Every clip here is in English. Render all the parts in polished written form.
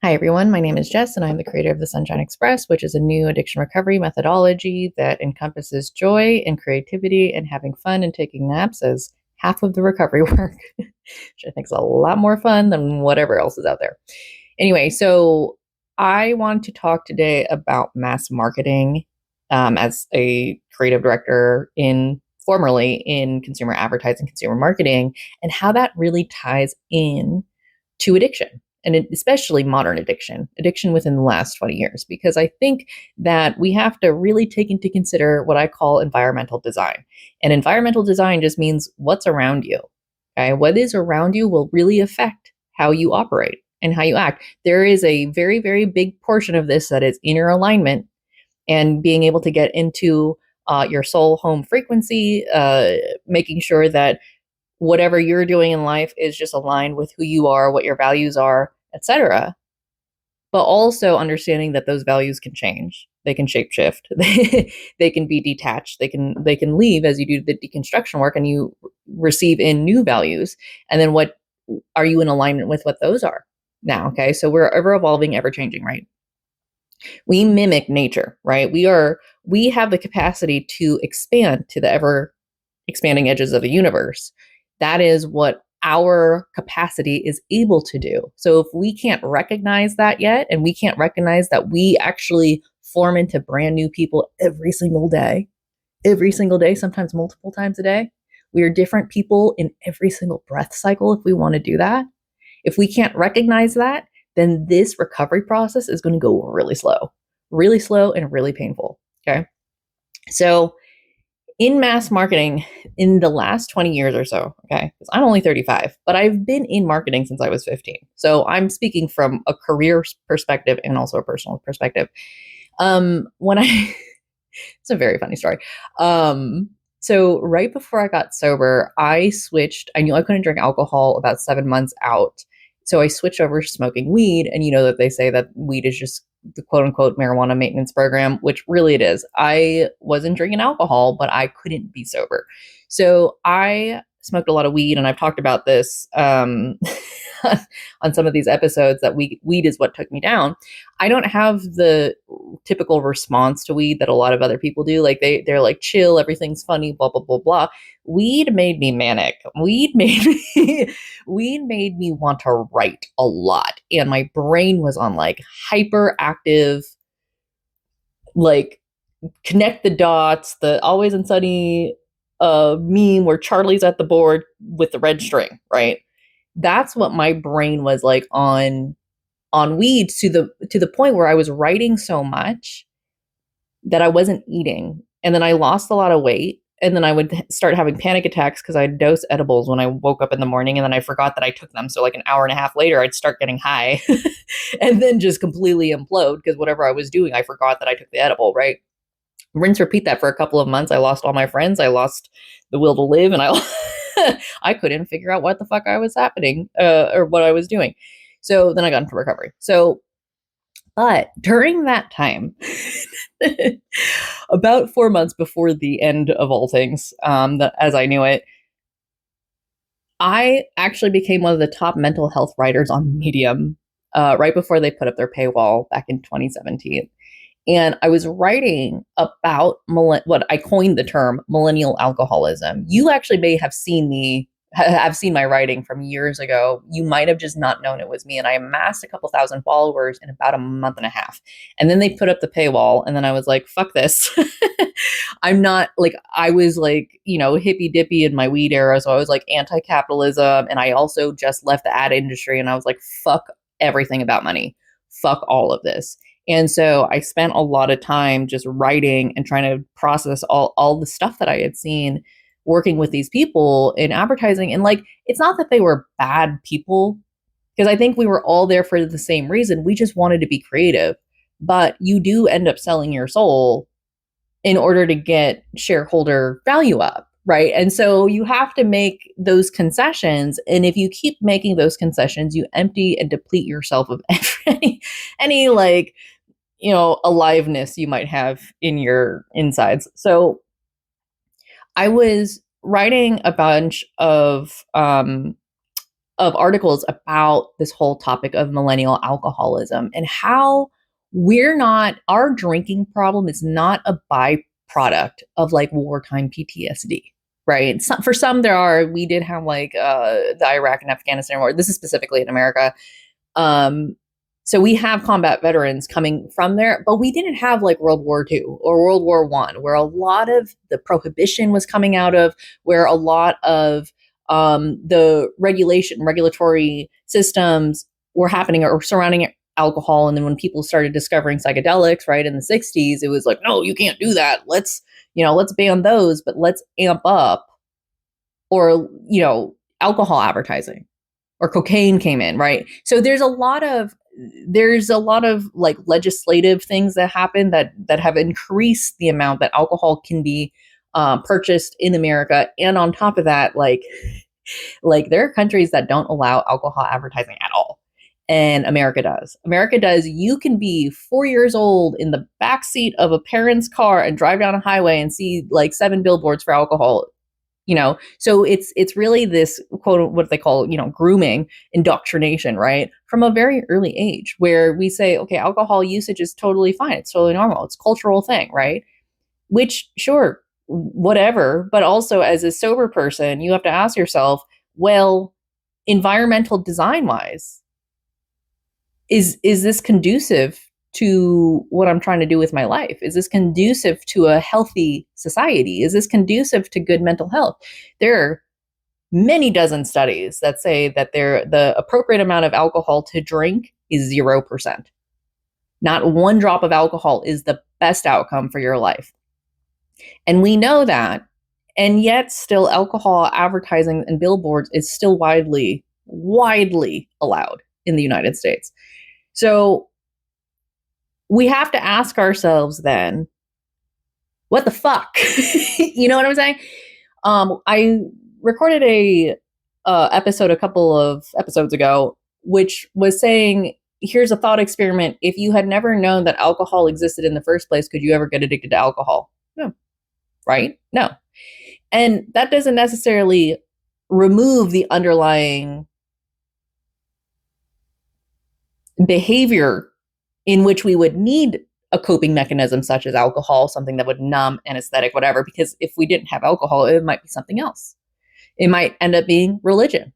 Hi, everyone. My name is Jess, and I'm the creator of the Sunshine Express, which is a new addiction recovery methodology that encompasses joy and creativity and having fun and taking naps as half of the recovery work, which I think is a lot more fun than whatever else is out there. Anyway, so I want to talk today about mass marketing as a creative director in formerly in consumer advertising, consumer marketing, and how that really ties in to addiction and especially modern addiction within the last 20 years, because I think that we have to really take into consider what I call environmental design. And environmental design just means what's around you. Okay, what is around you will really affect how you operate and how you act. There is a very, very big portion of this that is inner alignment and being able to get into your soul home frequency, making sure that whatever you're doing in life is just aligned with who you are, what your values are, etc. But also understanding that those values can change. They can shapeshift. They can be detached. They can leave as you do the deconstruction work and you receive in new values. And then what are you in alignment with what those are now? Okay. So we're ever evolving, ever changing, right? We mimic nature, right? We have the capacity to expand to the ever expanding edges of the universe. That is what our capacity is able to do. So if we can't recognize that yet, and we can't recognize that we actually form into brand new people every single day, sometimes multiple times a day, we are different people in every single breath cycle if we want to do that. If we can't recognize that, then this recovery process is going to go really slow and really painful. Okay. So in mass marketing in the last 20 years or so, okay, because I'm only 35, but I've been in marketing since I was 15. So I'm speaking from a career perspective and also a personal perspective. When I, it's a very funny story. So right before I got sober, I switched. I knew I couldn't drink alcohol about 7 months out. So I switched over to smoking weed. And you know that they say that weed is just the quote unquote marijuana maintenance program, which really it is. I wasn't drinking alcohol, but I couldn't be sober. So I smoked a lot of weed, and I've talked about this on some of these episodes that weed is what took me down. I don't have the typical response to weed that a lot of other people do. Like they're like chill, everything's funny, blah blah blah blah. Weed made me manic. Weed made me want to write a lot, and my brain was on like hyperactive, like connect the dots, the always and sunny meme where Charlie's at the board with the red string, right? That's what my brain was like on weed, to the point where I was writing so much that I wasn't eating. And then I lost a lot of weight. And then I would start having panic attacks because I'd dose edibles when I woke up in the morning, and then I forgot that I took them. So like an hour and a half later, I'd start getting high and then just completely implode because whatever I was doing, I forgot that I took the edible, right? Rinse, repeat that for a couple of months. I lost all my friends. I lost the will to live, and I couldn't figure out what the fuck I was happening or what I was doing. So then I got into recovery. So but during that time, about 4 months before the end of all things, as I knew it, I actually became one of the top mental health writers on Medium right before they put up their paywall back in 2017. And I was writing about what I coined the term millennial alcoholism. You actually may have seen me. I've seen my writing from years ago. You might have just not known it was me. And I amassed a couple thousand followers in about a month and a half. And then they put up the paywall. And then I was like, fuck this. I'm not like, I was like, hippy dippy in my weed era. So I was like anti capitalism. And I also just left the ad industry. And I was like, fuck everything about money. Fuck all of this. And so I spent a lot of time just writing and trying to process all the stuff that I had seen working with these people in advertising. And like, it's not that they were bad people, because I think we were all there for the same reason. We just wanted to be creative. But you do end up selling your soul in order to get shareholder value up, right? And so you have to make those concessions. And if you keep making those concessions, you empty and deplete yourself of any like, aliveness you might have in your insides. So I was writing a bunch of of articles about this whole topic of millennial alcoholism and how our drinking problem is not a byproduct of like wartime PTSD, right? For some we did have like the Iraq and Afghanistan war. This is specifically in America. So we have combat veterans coming from there, but we didn't have like World War II or World War I, where a lot of the prohibition was coming out of, where a lot of the regulatory systems were happening or surrounding alcohol. And then when people started discovering psychedelics, right, in the 60s, it was like, no, you can't do that. Let's ban those, but let's amp up, or, alcohol advertising, or cocaine came in, right? So there's a lot of like legislative things that happen that have increased the amount that alcohol can be purchased in America. And on top of that, like there are countries that don't allow alcohol advertising at all. And America does. You can be 4 years old in the backseat of a parent's car and drive down a highway and see like 7 billboards for alcohol. So it's really this quote, what they call, grooming, indoctrination, right? From a very early age, where we say, okay, alcohol usage is totally fine. It's totally normal. It's a cultural thing, right? Which, sure, whatever. But also as a sober person, you have to ask yourself, well, environmental design wise, is this conducive to what I'm trying to do with my life? Is this conducive to a healthy society? Is this conducive to good mental health? There are many dozen studies that say that the appropriate amount of alcohol to drink is 0%. Not one drop of alcohol is the best outcome for your life. And we know that, and yet still alcohol advertising and billboards is still widely allowed in the United States. So we have to ask ourselves then, what the fuck? You know what I'm saying? I recorded a episode a couple of episodes ago, which was saying, here's a thought experiment. If you had never known that alcohol existed in the first place, could you ever get addicted to alcohol? No. Right? No. And that doesn't necessarily remove the underlying behavior in which we would need a coping mechanism such as alcohol, something that would numb, anesthetic, whatever, because if we didn't have alcohol, it might be something else. It might end up being religion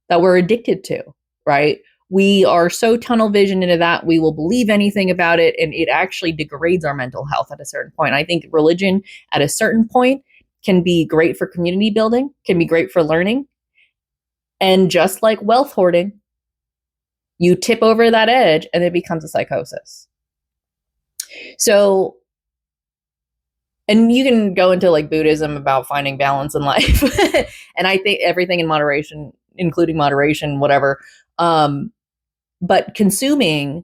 that we're addicted to, right? We are so tunnel visioned into that, we will believe anything about it, and it actually degrades our mental health at a certain point. I think religion at a certain point can be great for community building, can be great for learning. And just like wealth hoarding, you tip over that edge and it becomes a psychosis. So, and you can go into like Buddhism about finding balance in life. And I think everything in moderation, including moderation, whatever. But consuming,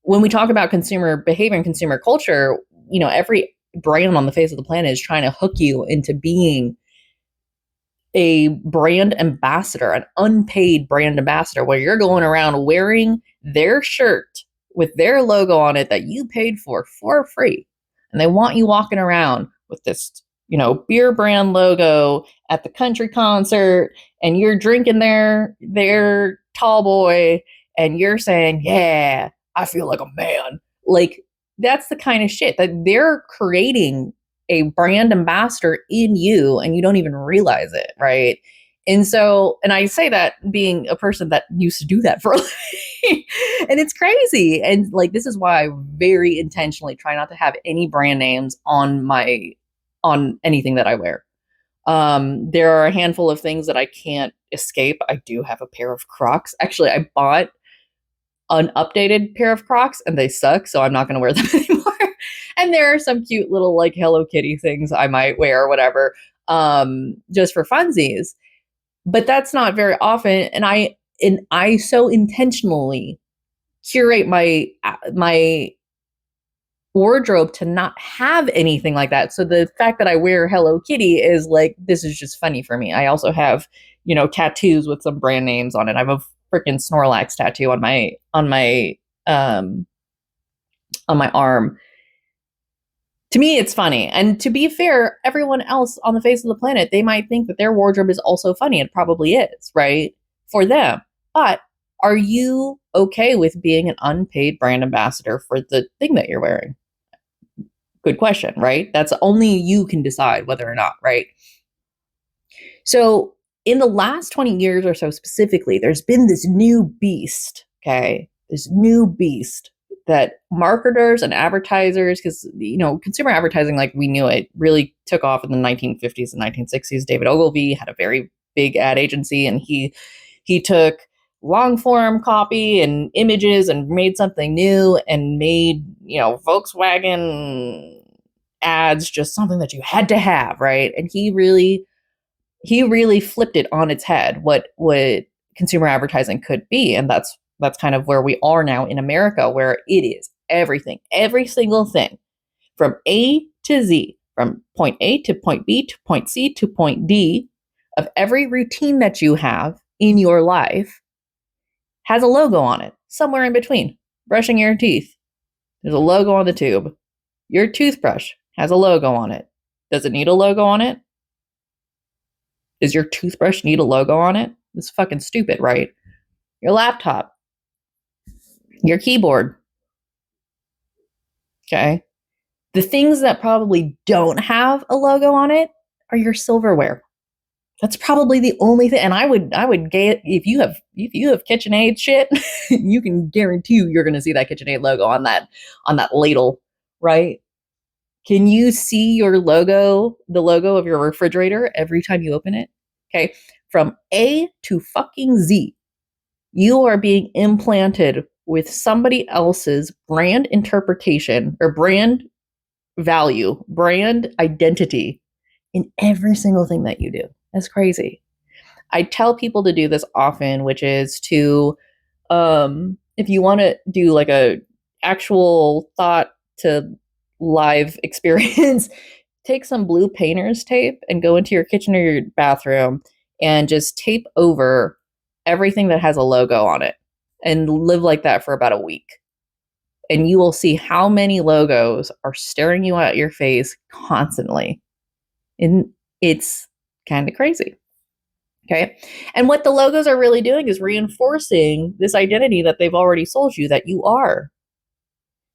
when we talk about consumer behavior and consumer culture, every brand on the face of the planet is trying to hook you into being a brand ambassador, an unpaid brand ambassador, where you're going around wearing their shirt with their logo on it that you paid for free. And they want you walking around with this, beer brand logo at the country concert, and you're drinking their tall boy, and you're saying, yeah, I feel like a man. Like, that's the kind of shit that they're creating a brand ambassador in you, and you don't even realize it, right? And so, and I say that being a person that used to do that for a living, and it's crazy. And like, this is why I very intentionally try not to have any brand names on anything that I wear. There are a handful of things that I can't escape. I do have a pair of Crocs. Actually, I bought an updated pair of Crocs and they suck, so I'm not going to wear them anymore. And there are some cute little like Hello Kitty things I might wear or whatever, just for funsies. But that's not very often. And I so intentionally curate my wardrobe to not have anything like that. So the fact that I wear Hello Kitty is like, this is just funny for me. I also have, tattoos with some brand names on it. I have a freaking Snorlax tattoo on my arm. To me, it's funny. And to be fair, everyone else on the face of the planet, they might think that their wardrobe is also funny. It probably is, right? for them. But are you okay with being an unpaid brand ambassador for the thing that you're wearing? Good question, right? That's only you can decide whether or not, right? So, in the last 20 years or so specifically, there's been this new beast, okay? This new beast that marketers and advertisers, because, consumer advertising, like we knew it, really took off in the 1950s and 1960s. David Ogilvy had a very big ad agency, and he took long form copy and images and made something new and made, Volkswagen ads just something that you had to have, right? And he really flipped it on its head, what consumer advertising could be. And that's kind of where we are now in America, where it is everything, every single thing from A to Z, from point A to point B to point C to point D of every routine that you have in your life has a logo on it somewhere in between. Brushing your teeth, there's a logo on the tube. Your toothbrush has a logo on it. Does it need a logo on it? Does your toothbrush need a logo on it? It's fucking stupid, right? Your laptop, your keyboard. Okay. The things that probably don't have a logo on it are your silverware. That's probably the only thing. And I would get, if you have KitchenAid shit, you can guarantee you're going to see that KitchenAid logo on that ladle, right? Can you see your logo, the logo of your refrigerator every time you open it? Okay. From A to fucking Z, you are being implanted with somebody else's brand interpretation or brand value, brand identity in every single thing that you do. That's crazy. I tell people to do this often, which is to, if you want to do like a actual thought to live experience, take some blue painter's tape and go into your kitchen or your bathroom and just tape over everything that has a logo on it and live like that for about a week. And you will see how many logos are staring you at your face constantly. And it's kind of crazy. Okay. And what the logos are really doing is reinforcing this identity that they've already sold you that you are.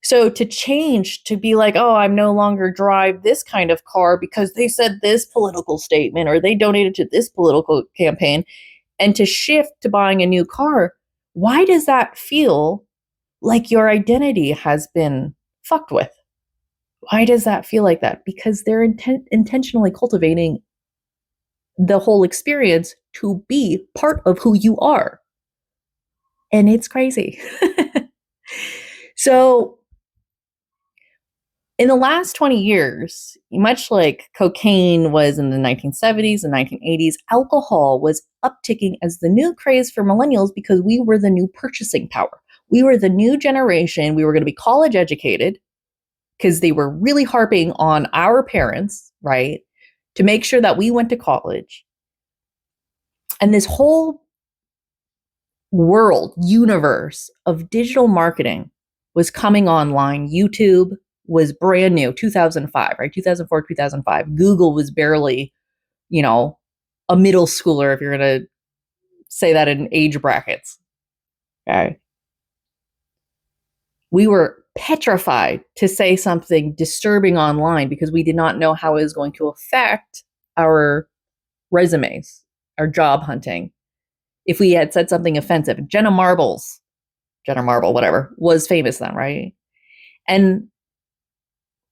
So to change, to be like, oh, I'm no longer drive this kind of car because they said this political statement or they donated to this political campaign, and to shift to buying a new car, why does that feel like your identity has been fucked with? Why does that feel like that? Because they're intentionally cultivating the whole experience to be part of who you are. And it's crazy. So in the last 20 years, much like cocaine was in the 1970s and 1980s, alcohol was upticking as the new craze for millennials because we were the new purchasing power. We were the new generation. We were going to be college educated because they were really harping on our parents, right, to make sure that we went to college. And this whole universe of digital marketing was coming online. YouTube was brand new, 2005, right? 2004, 2005. Google was barely, a middle schooler, if you're going to say that in age brackets. Okay. We were petrified to say something disturbing online because we did not know how it was going to affect our resumes, our job hunting. If we had said something offensive, Jenna Marble, whatever, was famous then, right? And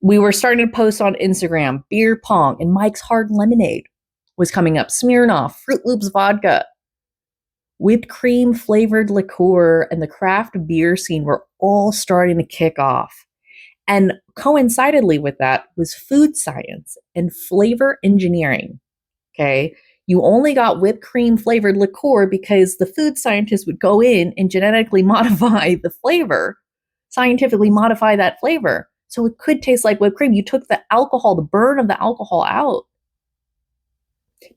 we were starting to post on Instagram, beer pong, and Mike's Hard Lemonade was coming up. Smirnoff, Fruit Loops vodka, whipped cream flavored liqueur, and the craft beer scene were all starting to kick off. And coincidentally with that was food science and flavor engineering. Okay. You only got whipped cream flavored liqueur because the food scientists would go in and genetically modify the flavor, scientifically modify that flavor. So it could taste like whipped cream. You took the alcohol, the burn of the alcohol out.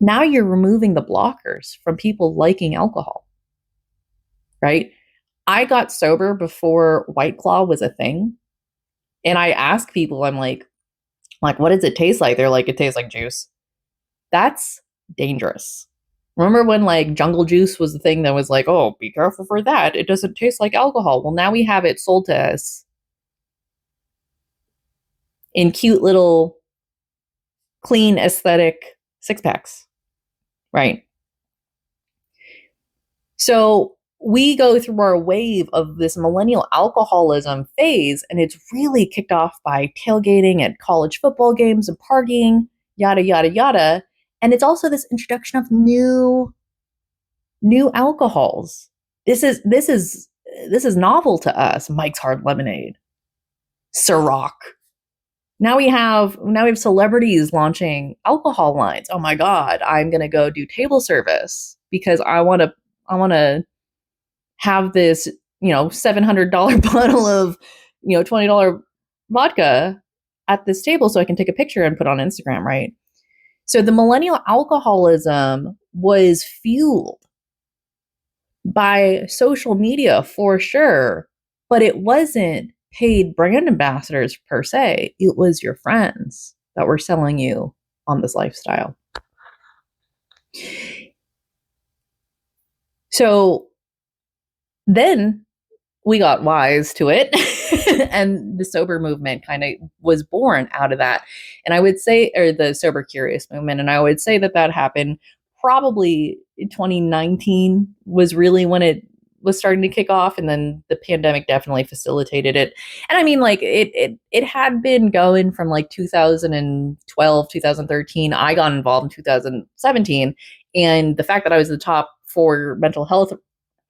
Now you're removing the blockers from people liking alcohol, right? I got sober before White Claw was a thing. And I ask people, I'm like, what does it taste like? They're like, it tastes like juice. That's dangerous. Remember when like jungle juice was the thing that was like, oh, be careful for that. It doesn't taste like alcohol. Well, now we have it sold to us in cute little clean aesthetic six packs, right? So we go through our wave of this millennial alcoholism phase, and it's really kicked off by tailgating at college football games and partying, yada, yada, yada. And it's also this introduction of new alcohols. This is novel to us. Mike's Hard Lemonade, Ciroc. Now we have celebrities launching alcohol lines. Oh my god, I'm gonna go do table service because I want to have this $700 bottle of $20 vodka at this table so I can take a picture and put on Instagram, right? So the millennial alcoholism was fueled by social media for sure, but it wasn't paid brand ambassadors per se. It was your friends that were selling you on this lifestyle. So then we got wise to it and the sober movement kind of was born out of that. And I would say, or the sober curious movement, and I would say that happened probably 2019 was really when it was starting to kick off, and then the pandemic definitely facilitated it. And I mean, like it had been going from like 2012, 2013. I got involved in 2017, and the fact that I was the top 4 mental health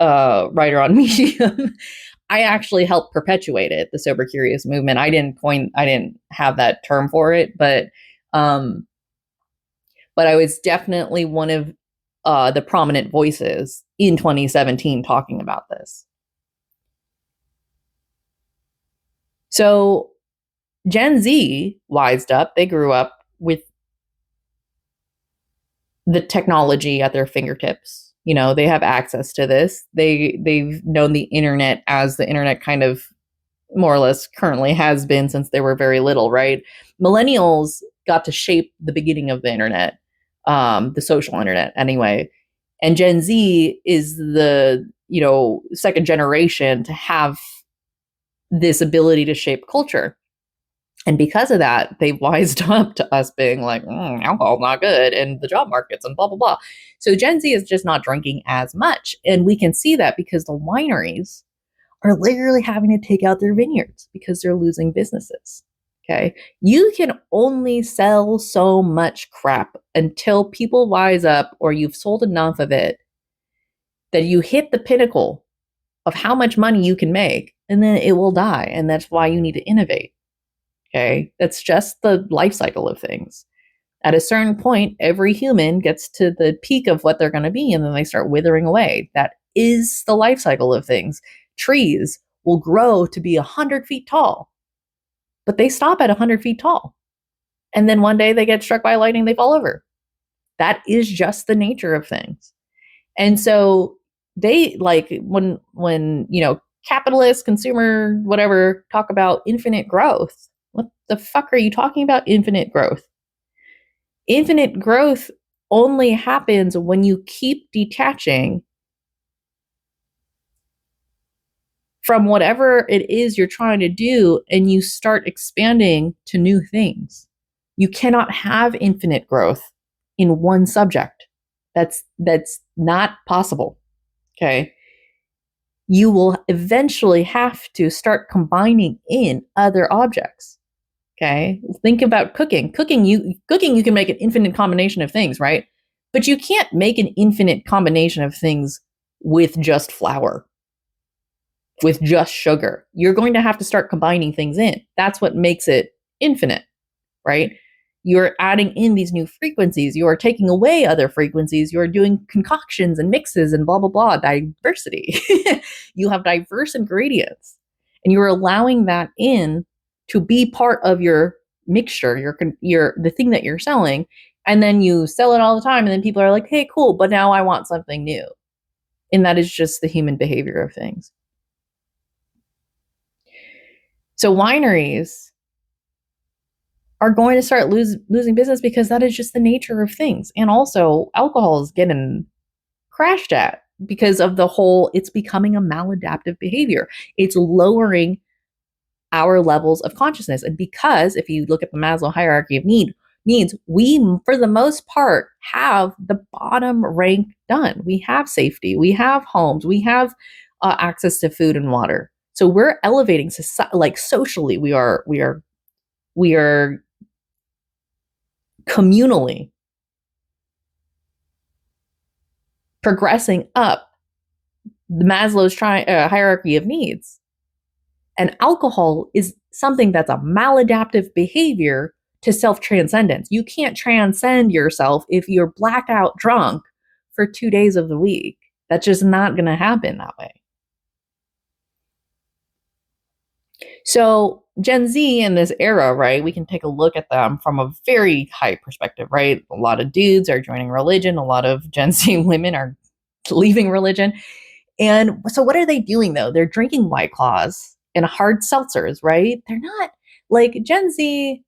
writer on Medium, I actually helped perpetuate it, the sober curious movement. I didn't have that term for it, but I was definitely one of the prominent voices in 2017 talking about this. So Gen Z wised up. They grew up with the technology at their fingertips. They have access to this. They've known the internet as the internet kind of more or less currently has been since they were very little, right? Millennials got to shape the beginning of the internet, the social internet anyway. And Gen Z is the, second generation to have this ability to shape culture. And because of that, they've wised up to us being like, alcohol's not good, and the job markets and blah, blah, blah. So Gen Z is just not drinking as much. And we can see that because the wineries are literally having to take out their vineyards because they're losing businesses. Okay. You can only sell so much crap until people wise up or you've sold enough of it that you hit the pinnacle of how much money you can make, and then it will die. And that's why you need to innovate. Okay. That's just the life cycle of things. At a certain point, every human gets to the peak of what they're going to be, and then they start withering away. That is the life cycle of things. Trees will grow to be 100 feet tall, but they stop at 100 feet tall. And then one day they get struck by lightning, they fall over. That is just the nature of things. And so they like when capitalists, consumer, whatever, talk about infinite growth. What the fuck are you talking about? Infinite growth. Infinite growth only happens when you keep detaching from whatever it is you're trying to do and you start expanding to new things. You cannot have infinite growth in one subject. That's not possible. Okay. You will eventually have to start combining in other objects. Okay. Think about cooking. Cooking, you can make an infinite combination of things, right? But you can't make an infinite combination of things with just flour, with just sugar. You're going to have to start combining things in. That's what makes it infinite, right? You're adding in these new frequencies. You are taking away other frequencies. You're doing concoctions and mixes and blah, blah, blah, diversity. You have diverse ingredients, and you're allowing that in to be part of your mixture, your the thing that you're selling. And then you sell it all the time. And then people are like, hey, cool, but now I want something new. And that is just the human behavior of things. So wineries are going to start losing business because that is just the nature of things. And also alcohol is getting crashed at because of the whole, it's becoming a maladaptive behavior. It's lowering our levels of consciousness. And because if you look at the Maslow hierarchy of needs, we, for the most part, have the bottom rank done. We have safety, we have homes, we have access to food and water. So we're elevating society, like socially, we are communally progressing up the Maslow's hierarchy of needs. And alcohol is something that's a maladaptive behavior to self-transcendence. You can't transcend yourself if you're blacked out drunk for 2 days of the week. That's just not going to happen that way. So Gen Z in this era, right, we can take a look at them from a very high perspective, right? A lot of dudes are joining religion. A lot of Gen Z women are leaving religion. And so what are they doing, though? They're drinking White Claws and hard seltzers, right? They're not like Gen Z.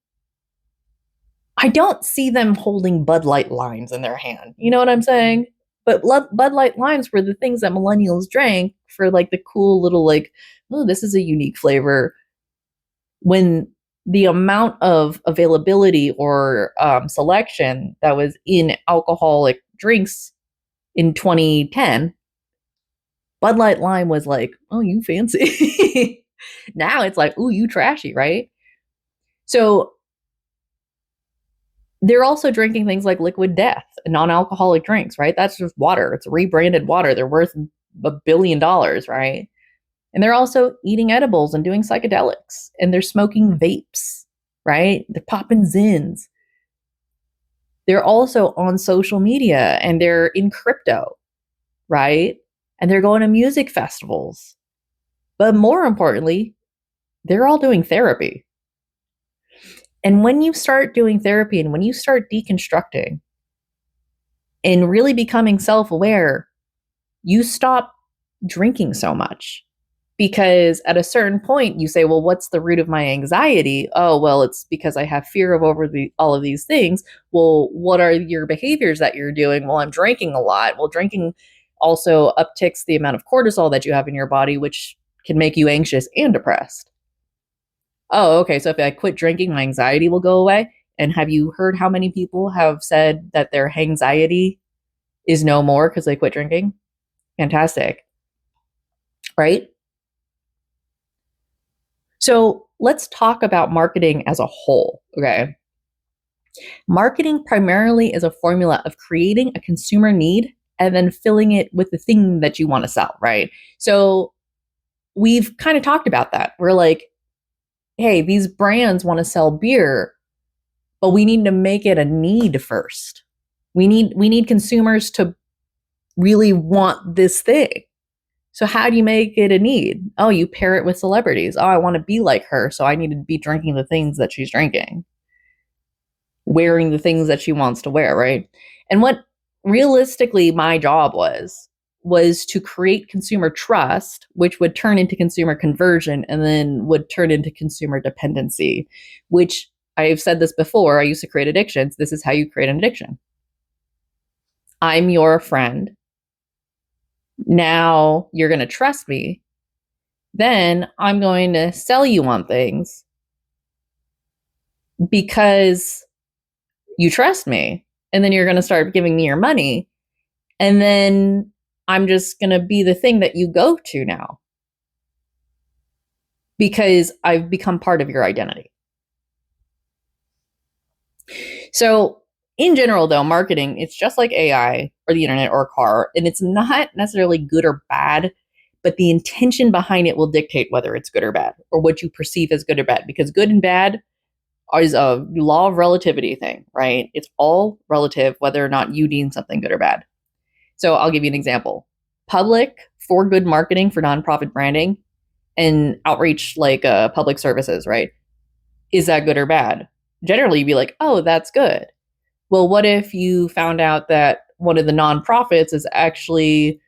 I don't see them holding Bud Light limes in their hand. You know what I'm saying? But Bud Light limes were the things that millennials drank for like the cool little like, oh, this is a unique flavor. When the amount of availability or selection that was in alcoholic drinks in 2010, Bud Light Lime was like, oh, you fancy. Now it's like, ooh, you trashy, right? So they're also drinking things like Liquid Death, non-alcoholic drinks, right? That's just water. It's rebranded water. They're worth $1 billion, right? And they're also eating edibles and doing psychedelics, and they're smoking vapes, right? They're popping Zins. They're also on social media and they're in crypto, right? And they're going to music festivals. But more importantly, they're all doing therapy. And when you start doing therapy and when you start deconstructing and really becoming self-aware, you stop drinking so much. Because at a certain point, you say, well, what's the root of my anxiety? Oh, well, it's because I have fear of all of these things. Well, what are your behaviors that you're doing? Well, I'm drinking a lot. Well, drinking also upticks the amount of cortisol that you have in your body, which can make you anxious and depressed. Oh, okay. So if I quit drinking, my anxiety will go away. And have you heard how many people have said that their anxiety is no more because they quit drinking? Fantastic. Right? So let's talk about marketing as a whole, okay? Marketing primarily is a formula of creating a consumer need and then filling it with the thing that you want to sell, right? So we've kind of talked about that. We're like, hey, these brands want to sell beer, but we need to make it a need first. We need consumers to really want this thing. So how do you make it a need? Oh, you pair it with celebrities. Oh, I want to be like her, so I need to be drinking the things that she's drinking, wearing the things that she wants to wear, right? And what realistically my job was to create consumer trust, which would turn into consumer conversion and then would turn into consumer dependency, which I've said this before. I used to create addictions. This is how you create an addiction. I'm your friend. Now you're going to trust me. Then I'm going to sell you on things because you trust me. And then you're going to start giving me your money. And then I'm just going to be the thing that you go to now because I've become part of your identity. So in general, though, marketing, it's just like AI or the internet or a car, and it's not necessarily good or bad, but the intention behind it will dictate whether it's good or bad or what you perceive as good or bad, because good and bad is a law of relativity thing, right? It's all relative whether or not you deem something good or bad. So I'll give you an example. Public for good marketing for nonprofit branding and outreach like public services, right? Is that good or bad? Generally, you'd be like, oh, that's good. Well, what if you found out that one of the nonprofits is actually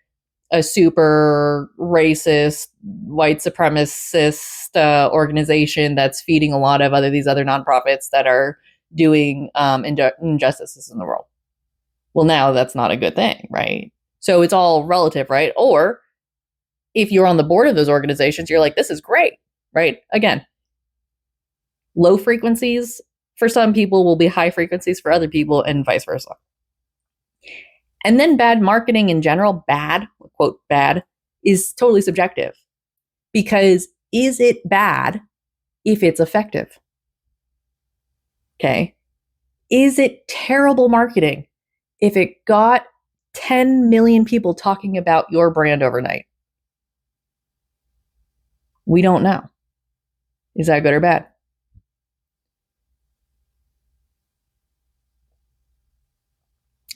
a super racist, white supremacist organization that's feeding a lot of these other nonprofits that are doing injustices in the world? Well, now that's not a good thing, right? So it's all relative, right? Or if you're on the board of those organizations, you're like, this is great, right? Again, low frequencies for some people will be high frequencies for other people, and vice versa. And then bad marketing in general, bad, quote, bad, is totally subjective. Because is it bad if it's effective? Okay. Is it terrible marketing if it got 10 million people talking about your brand overnight? We don't know. Is that good or bad?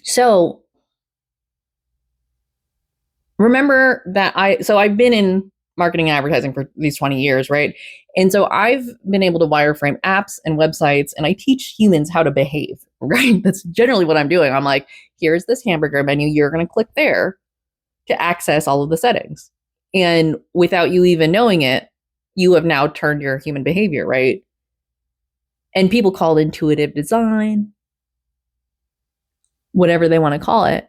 So remember that I've been in marketing and advertising for these 20 years, right? And so I've been able to wireframe apps and websites, and I teach humans how to behave, right? That's generally what I'm doing. I'm like, here's this hamburger menu. You're going to click there to access all of the settings. And without you even knowing it, you have now turned your human behavior, right? And people call it intuitive design, whatever they want to call it.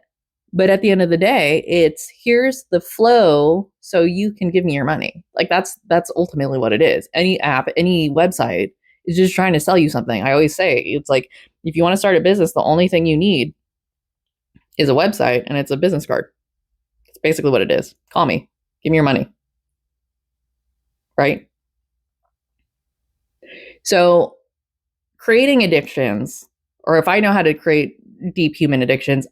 But at the end of the day, it's here's the flow so you can give me your money. Like that's ultimately what it is. Any app, any website is just trying to sell you something. I always say it's like if you want to start a business, the only thing you need is a website and it's a business card. It's basically what it is. Call me. Give me your money. Right? So creating addictions, or if I know how to create deep human addictions,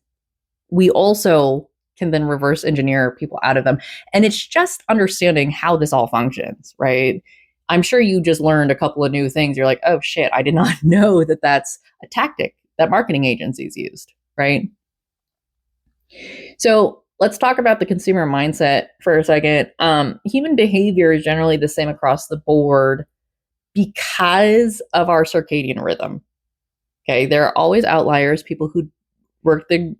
we also can then reverse engineer people out of them. And it's just understanding how this all functions, right? I'm sure you just learned a couple of new things. You're like, oh shit, I did not know that that's a tactic that marketing agencies used, right? So let's talk about the consumer mindset for a second. Human behavior is generally the same across the board because of our circadian rhythm. Okay, there are always outliers, people who work the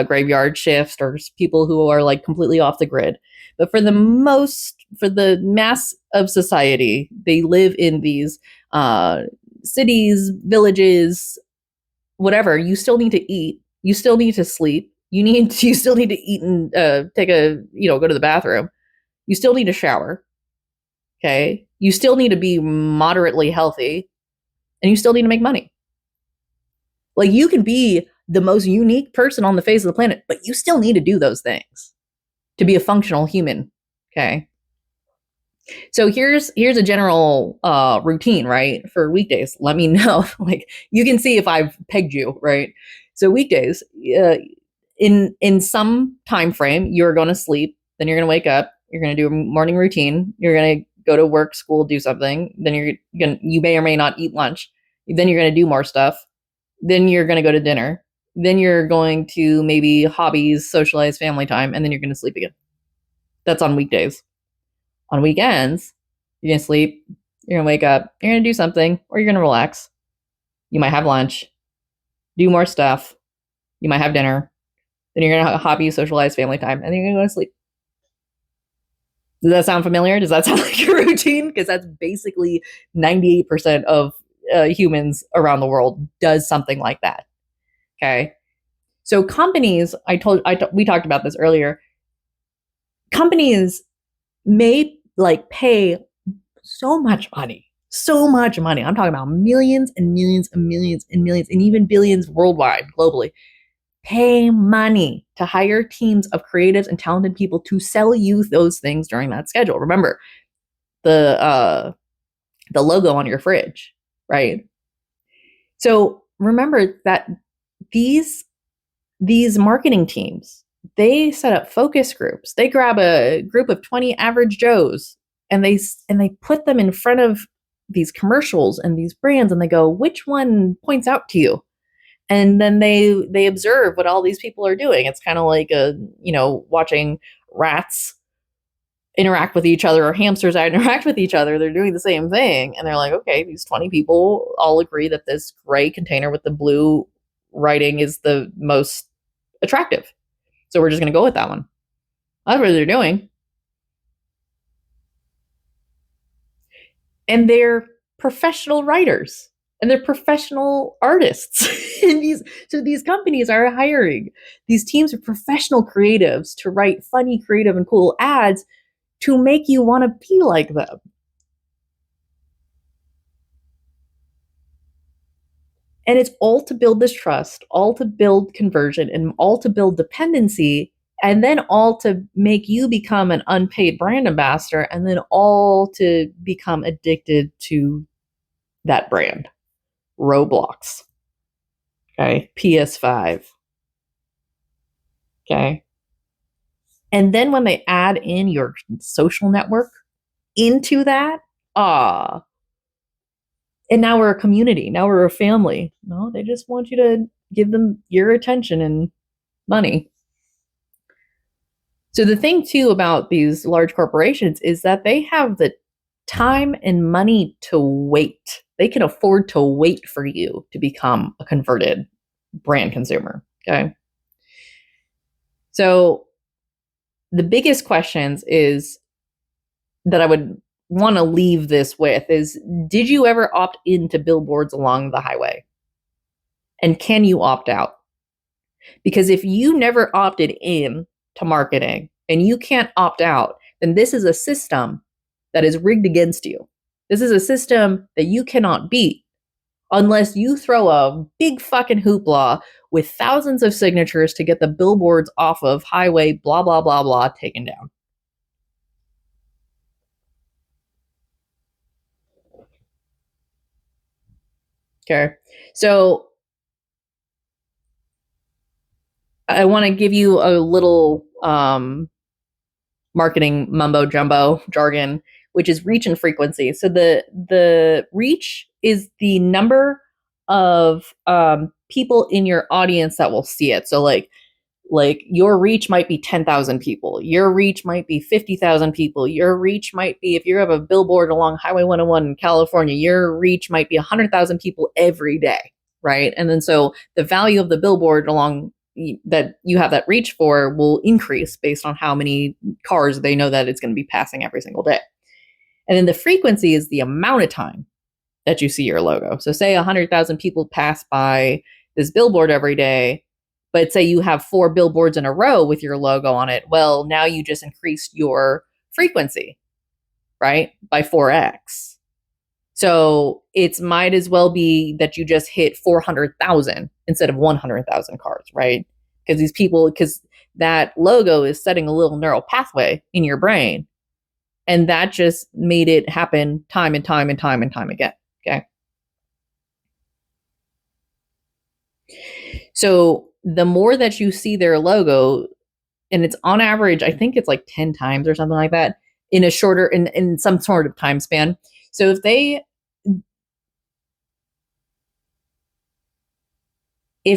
graveyard shifts or people who are like completely off the grid. But for the mass of society, they live in these cities, villages, whatever. You still need to eat. You still need to sleep. You still need to eat and go to the bathroom. You still need to shower. Okay. You still need to be moderately healthy, and you still need to make money. Like you can be the most unique person on the face of the planet, but you still need to do those things to be a functional human. Okay. So here's a general routine, right? For weekdays. Let me know. Like you can see if I've pegged you, right? So weekdays, in some time frame, you're going to sleep, then you're going to wake up, you're going to do a morning routine, you're going to go to work, school, do something, then you may or may not eat lunch, then you're going to do more stuff, then you're going to go to dinner, then you're going to maybe hobbies, socialize, family time, and then you're going to sleep again. That's on weekdays. On weekends, you're going to sleep, you're going to wake up, you're going to do something, or you're going to relax. You might have lunch, do more stuff, you might have dinner, then you're going to have hobbies, socialize, family time, and then you're going to go to sleep. Does that sound familiar? Does that sound like your routine? Because that's basically 98% of humans around the world does something like that. Okay. So companies, we talked about this earlier. Companies may like pay so much money. I'm talking about millions and millions and millions and millions and even billions worldwide, globally. Pay money to hire teams of creatives and talented people to sell you those things during that schedule. Remember the logo on your fridge, right? So remember that these marketing teams, they set up focus groups. They grab a group of 20 average Joes and they put them in front of these commercials and these brands, and they go, which one points out to you? And then they observe what all these people are doing. It's kind of like watching rats interact with each other or hamsters interact with each other. They're doing the same thing, and they're like, okay, these 20 people all agree that this gray container with the blue writing is the most attractive, so we're just going to go with that one. That's what they're doing. And they're professional writers. and they're professional artists. And these companies are hiring these teams of professional creatives to write funny, creative, and cool ads to make you want to be like them. And it's all to build this trust, all to build conversion, and all to build dependency, and then all to make you become an unpaid brand ambassador, and then all to become addicted to that brand. Roblox. Okay. PS5. Okay. And then when they add in your social network into that, and now we're a community. Now we're a family. No, they just want you to give them your attention and money. So the thing too about these large corporations is that they have the time and money to wait. They can afford to wait for you to become a converted brand consumer. Okay. So the biggest questions is that I would want to leave this with is, did you ever opt into billboards along the highway? And can you opt out? Because if you never opted in to marketing and you can't opt out, then this is a system that is rigged against you. This is a system that you cannot beat unless you throw a big fucking hoopla with thousands of signatures to get the billboards off of highway, blah, blah, blah, blah, taken down. Okay. So I want to give you a little marketing mumbo jumbo jargon, which is reach and frequency. So the reach is the number of people in your audience that will see it. So like your reach might be 10,000 people. Your reach might be 50,000 people. Your reach might be, if you have a billboard along Highway 101 in California, your reach might be 100,000 people every day, right? And then so the value of the billboard along that you have that reach for will increase based on how many cars they know that it's going to be passing every single day. And then the frequency is the amount of time that you see your logo. So say 100,000 people pass by this billboard every day, but say you have 4 billboards in a row with your logo on it. Well, now you just increased your frequency, right? By 4x. So it might as well be that you just hit 400,000 instead of 100,000 cars, right? Because that logo is setting a little neural pathway in your brain. And that just made it happen time and time and time and time again. Okay. So the more that you see their logo, and it's on average, I think it's like 10 times or something like that in a shorter, in some sort of time span. So if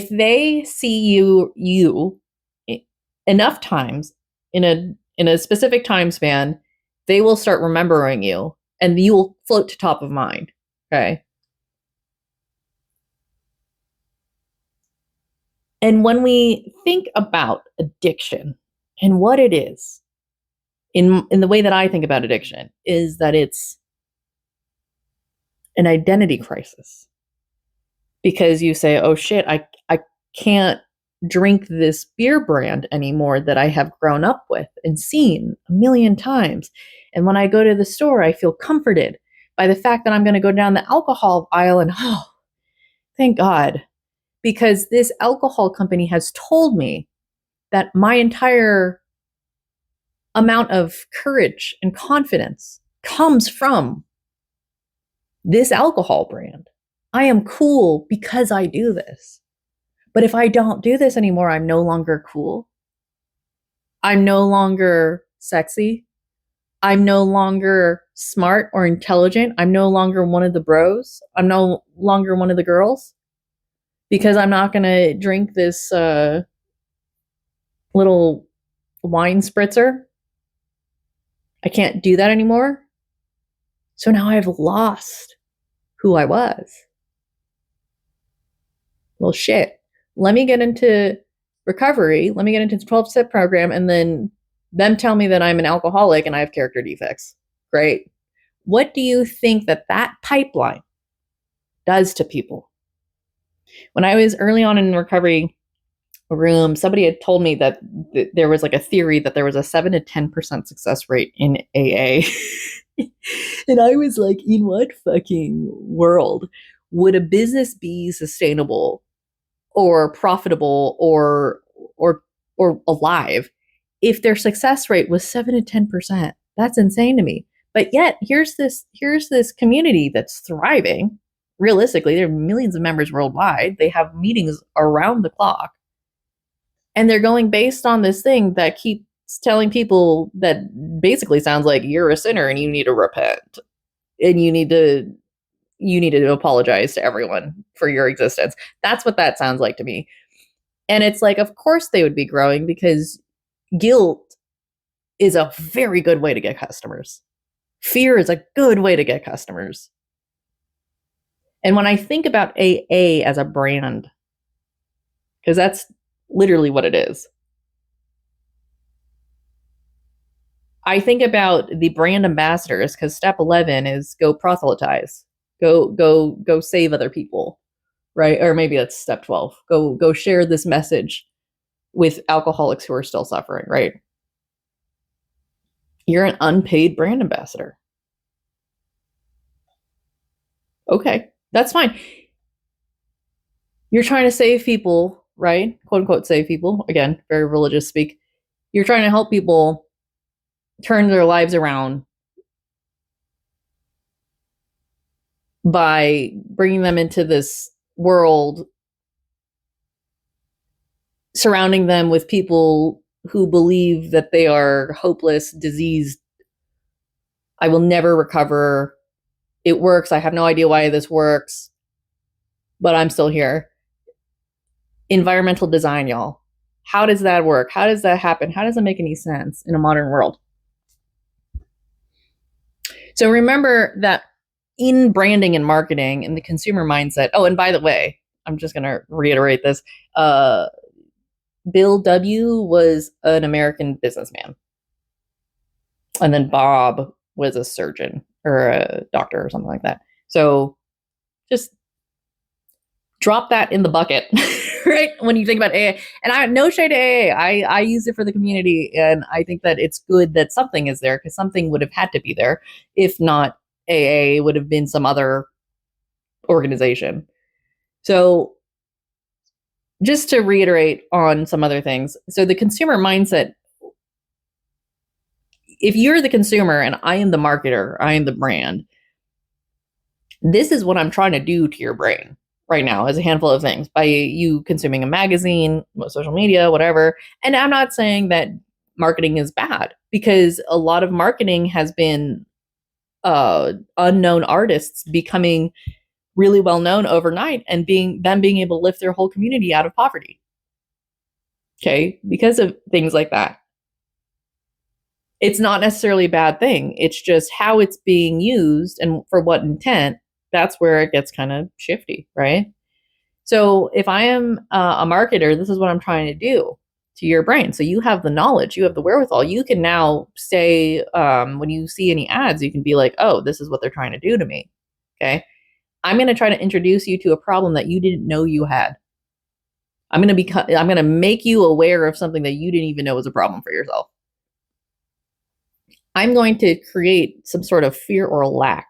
they see you enough times in a specific time span, they will start remembering you and you will float to top of mind. Okay. And when we think about addiction and what it is, in the way that I think about addiction, is that it's an identity crisis. Because you say, oh shit, I can't drink this beer brand anymore that I have grown up with and seen a million times. And when I go to the store, I feel comforted by the fact that I'm going to go down the alcohol aisle and, oh, thank God. Because this alcohol company has told me that my entire amount of courage and confidence comes from this alcohol brand. I am cool because I do this. But if I don't do this anymore, I'm no longer cool. I'm no longer sexy. I'm no longer smart or intelligent. I'm no longer one of the bros. I'm no longer one of the girls. Because I'm not going to drink this little wine spritzer. I can't do that anymore. So now I've lost who I was. Well, shit. Let me get into recovery. Let me get into the 12-step program and then them tell me that I'm an alcoholic and I have character defects. Great. What do you think that pipeline does to people. When I was early on in recovery room, somebody had told me that there was like a theory that there was a 7 to 10% success rate in AA. And I was like, in what fucking world would a business be sustainable or profitable or alive if their success rate was 7 to 10%? That's insane to me. But yet here's this community that's thriving. Realistically, there are millions of members worldwide. They have meetings around the clock. And they're going based on this thing that keeps telling people that basically sounds like you're a sinner and you need to repent. And you need to apologize to everyone for your existence. That's what that sounds like to me. And it's like, of course they would be growing, because guilt is a very good way to get customers. Fear is a good way to get customers. And when I think about AA as a brand, because that's literally what it is, I think about the brand ambassadors, because step 11 is go proselytize, go save other people, right? Or maybe that's step 12. Go share this message with alcoholics who are still suffering, right? You're an unpaid brand ambassador. Okay, that's fine. You're trying to save people, right? Quote unquote, save people. Again, very religious speak. You're trying to help people turn their lives around by bringing them into this world, surrounding them with people who believe that they are hopeless, diseased. I will never recover. It works. I have no idea why this works, but I'm still here. Environmental design, y'all. How does that work? How does that happen? How does it make any sense in a modern world? So remember that in branding and marketing and the consumer mindset. Oh, and by the way, I'm just going to reiterate this. Bill W. was an American businessman. And then Bob was a surgeon or a doctor or something like that. So just drop that in the bucket, right? When you think about AA. And I have no shade to AA. I use it for the community. And I think that it's good that something is there, because something would have had to be there. If not AA, would have been some other organization. So just to reiterate on some other things. So the consumer mindset, if you're the consumer and I am the marketer, I am the brand, this is what I'm trying to do to your brain right now, as a handful of things, by you consuming a magazine, social media, whatever. And I'm not saying that marketing is bad, because a lot of marketing has been unknown artists becoming really well known overnight and being able to lift their whole community out of poverty. Okay, because of things like that. It's not necessarily a bad thing. It's just how it's being used and for what intent. That's where it gets kind of shifty, right? So if I am a marketer, this is what I'm trying to do to your brain. So you have the knowledge, you have the wherewithal. You can now say, when you see any ads, you can be like, oh, this is what they're trying to do to me. Okay. I'm going to try to introduce you to a problem that you didn't know you had. I'm going to make you aware of something that you didn't even know was a problem for yourself. I'm going to create some sort of fear or lack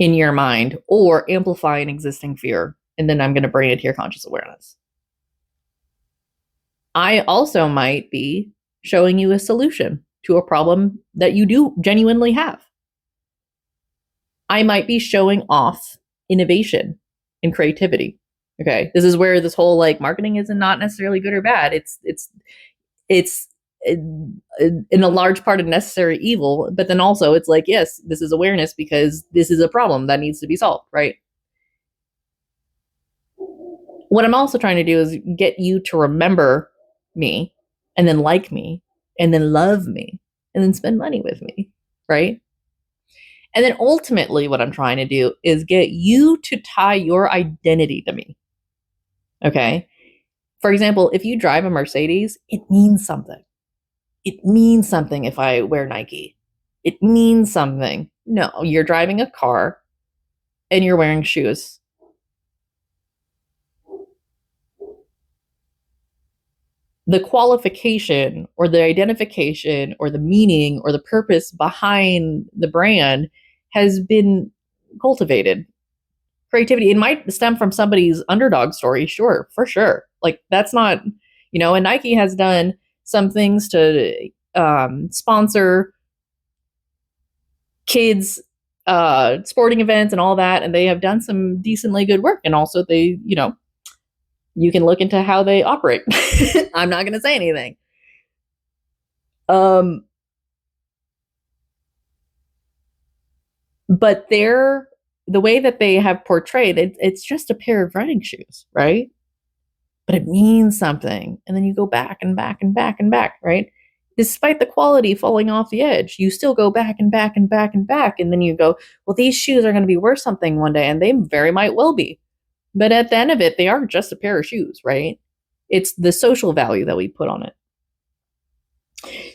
in your mind, or amplify an existing fear. And then I'm going to bring it to your conscious awareness. I also might be showing you a solution to a problem that you do genuinely have. I might be showing off innovation and creativity. Okay. This is where this whole like marketing is not necessarily good or bad. It's in a large part a necessary evil, but then also it's like, yes, this is awareness because this is a problem that needs to be solved, right? What I'm also trying to do is get you to remember me, and then like me, and then love me, and then spend money with me, right? And then ultimately what I'm trying to do is get you to tie your identity to me. Okay? For example, if you drive a Mercedes, it means something. It means something if I wear Nike. It means something. No, you're driving a car and you're wearing shoes. The qualification or the identification or the meaning or the purpose behind the brand has been cultivated. Creativity, it might stem from somebody's underdog story, sure, for sure. Like that's not, and Nike has done some things to sponsor kids sporting events and all that, and they have done some decently good work. And also they, you can look into how they operate. I'm not going to say anything. But the way that they have portrayed it, it's just a pair of running shoes, right? But it means something. And then you go back and back and back and back, right? Despite the quality falling off the edge, you still go back and back and back and back. And then you go, well, these shoes are going to be worth something one day. And they very might well be. But at the end of it, they are just a pair of shoes, right? It's the social value that we put on it.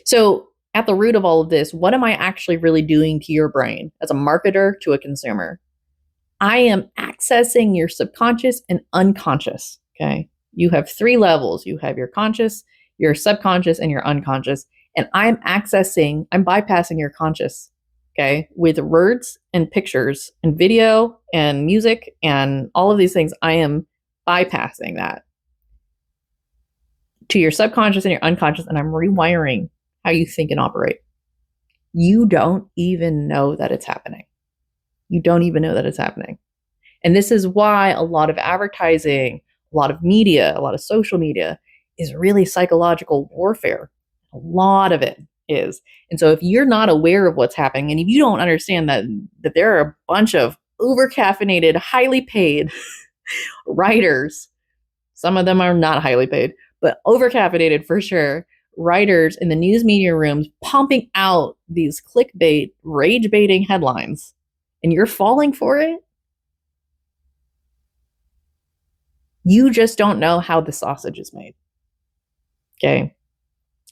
So at the root of all of this, what am I actually really doing to your brain as a marketer to a consumer? I am accessing your subconscious and unconscious. Okay. You have 3 levels. You have your conscious, your subconscious, and your unconscious. And I'm bypassing your conscious. Okay. With words and pictures and video and music and all of these things, I am bypassing that to your subconscious and your unconscious. And I'm rewiring how you think and operate. You don't even know that it's happening. You don't even know that it's happening. And this is why a lot of advertising, a lot of media, a lot of social media is really psychological warfare. A lot of it is. And so if you're not aware of what's happening, and if you don't understand that there are a bunch of over-caffeinated, highly paid writers, some of them are not highly paid, but over-caffeinated for sure, writers in the news media rooms pumping out these clickbait, rage-baiting headlines, and you're falling for it, you just don't know how the sausage is made. Okay.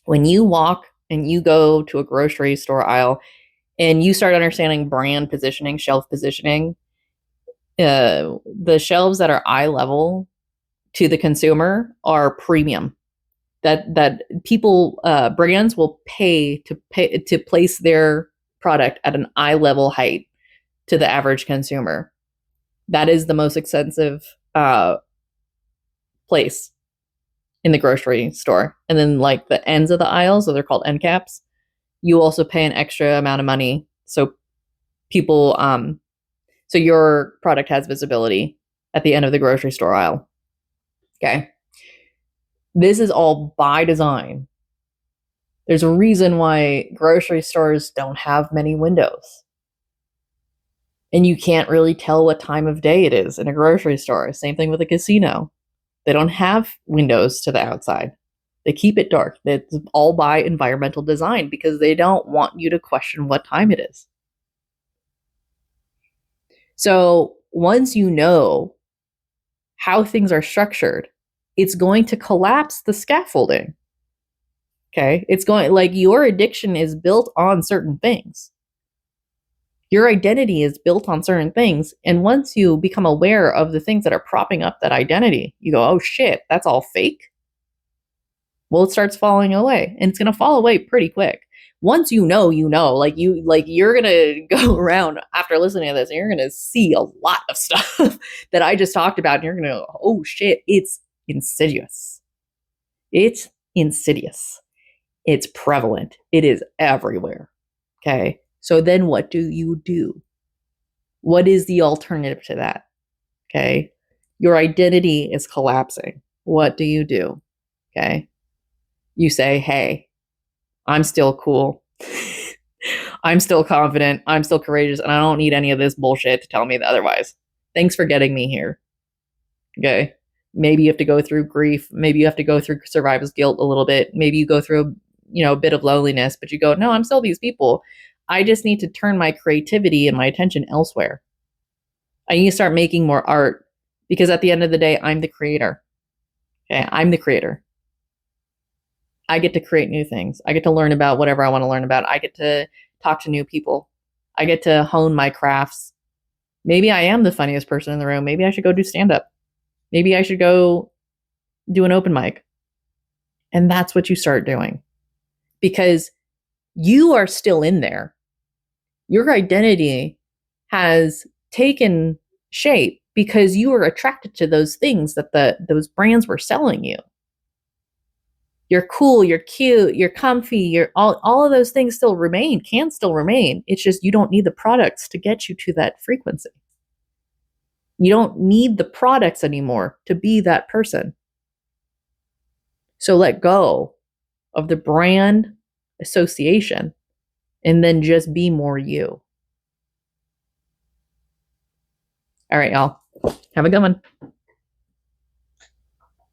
When you walk and you go to a grocery store aisle and you start understanding brand positioning, shelf positioning, the shelves that are eye level to the consumer are premium. That people, brands will pay to place their product at an eye level height to the average consumer. That is the most expensive place in the grocery store. And then like the ends of the aisles, so they're called end caps, you also pay an extra amount of money. So people, so your product has visibility at the end of the grocery store aisle. Okay. This is all by design. There's a reason why grocery stores don't have many windows. And you can't really tell what time of day it is in a grocery store. Same thing with a casino. They don't have windows to the outside. They keep it dark. It's all by environmental design because they don't want you to question what time it is. So once you know how things are structured, it's going to collapse the scaffolding. Okay? It's going, like, your addiction is built on certain things. Your identity is built on certain things. And once you become aware of the things that are propping up that identity, you go, oh shit, that's all fake. Well, it starts falling away, and it's going to fall away pretty quick. Once you know, you're going to go around after listening to this and you're going to see a lot of stuff that I just talked about. And you're going to go, oh shit, it's insidious. It's insidious. It's prevalent. It is everywhere. Okay. So then what do you do? What is the alternative to that? Okay. Your identity is collapsing. What do you do? Okay. You say, hey, I'm still cool. I'm still confident. I'm still courageous. And I don't need any of this bullshit to tell me otherwise. Thanks for getting me here. Okay. Maybe you have to go through grief. Maybe you have to go through survivor's guilt a little bit. Maybe you go through, a bit of loneliness, but you go, no, I'm still these people. I just need to turn my creativity and my attention elsewhere. I need to start making more art because at the end of the day, I'm the creator. Okay. I'm the creator. I get to create new things. I get to learn about whatever I want to learn about. I get to talk to new people. I get to hone my crafts. Maybe I am the funniest person in the room. Maybe I should go do stand up. Maybe I should go do an open mic. And that's what you start doing because you are still in there. Your identity has taken shape because you were attracted to those things that those brands were selling you. You're cool, you're cute, you're comfy, you're all of those things can still remain. It's just you don't need the products to get you to that frequency. You don't need the products anymore to be that person. So let go of the brand association and then just be more you. All right, y'all. Have a good one.